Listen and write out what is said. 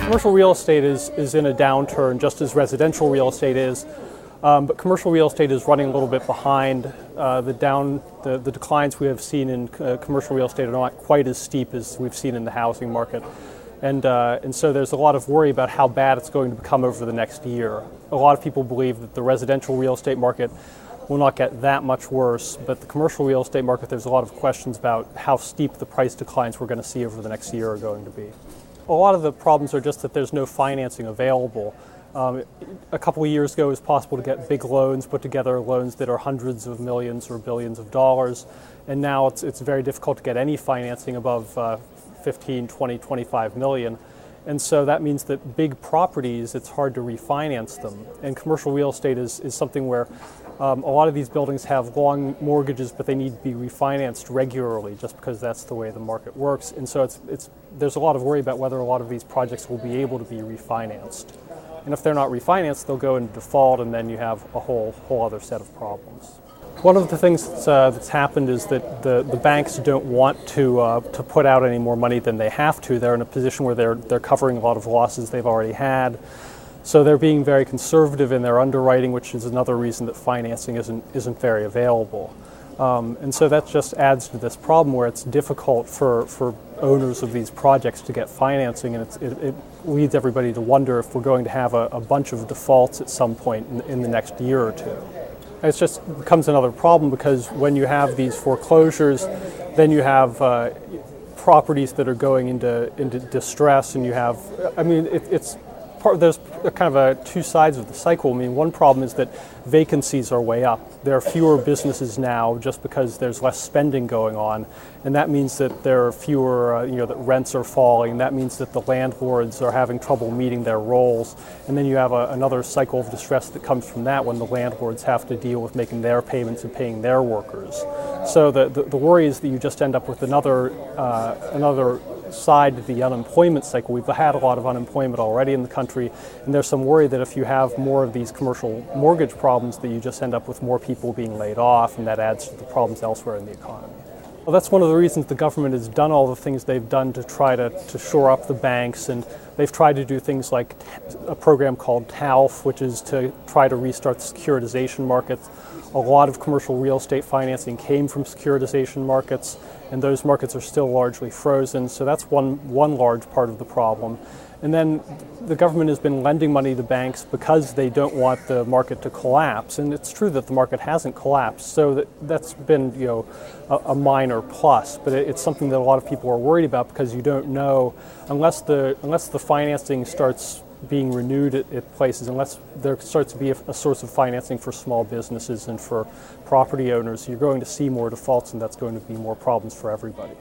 Commercial real estate is in a downturn, just as residential real estate is, but commercial real estate is running a little bit behind. The declines we have seen in commercial real estate are not quite as steep as we've seen in the housing market. And so there's a lot of worry about how bad it's going to become over the next year. A lot of people believe that the residential real estate market will not get that much worse, but the commercial real estate market, there's a lot of questions about how steep the price declines we're going to see over the next year are going to be. A lot of the problems are just that there's no financing available. A couple of years ago, it was possible to get big loans, put together loans that are hundreds of millions or billions of dollars, and now it's very difficult to get any financing above 15, 20, 25 million. And so that means that big properties, it's hard to refinance them. And commercial real estate is something where a lot of these buildings have long mortgages, but they need to be refinanced regularly just because that's the way the market works. And so there's a lot of worry about whether a lot of these projects will be able to be refinanced. And if they're not refinanced, they'll go into default, and then you have a whole other set of problems. One of the things that's happened is that the banks don't want to put out any more money than they have to. They're in a position where they're covering a lot of losses they've already had. So they're being very conservative in their underwriting, which is another reason that financing isn't very available. And so that just adds to this problem where it's difficult for owners of these projects to get financing, and it leads everybody to wonder if we're going to have a bunch of defaults at some point in the next year or two. It just becomes another problem because when you have these foreclosures, then you have properties that are going into distress, and you have, there's kind of two sides of the cycle. I mean, one problem is that vacancies are way up. There are fewer businesses now just because there's less spending going on, and that means that there are fewer, that rents are falling. That means that the landlords are having trouble meeting their roles, and then you have another cycle of distress that comes from that when the landlords have to deal with making their payments and paying their workers. So the worry is that you just end up with another side to the unemployment cycle. We've had a lot of unemployment already in the country, and there's some worry that if you have more of these commercial mortgage problems, that you just end up with more people being laid off, and that adds to the problems elsewhere in the economy. Well, that's one of the reasons the government has done all the things they've done to try to shore up the banks, and they've tried to do things like a program called TALF, which is to try to restart the securitization markets. A lot of commercial real estate financing came from securitization markets, and those markets are still largely frozen, so that's one large part of the problem. And then the government has been lending money to banks because they don't want the market to collapse. And it's true that the market hasn't collapsed, so that's been a minor plus. But it's something that a lot of people are worried about because you don't know, unless the financing starts being renewed at places, unless there starts to be a source of financing for small businesses and for property owners, you're going to see more defaults, and that's going to be more problems for everybody.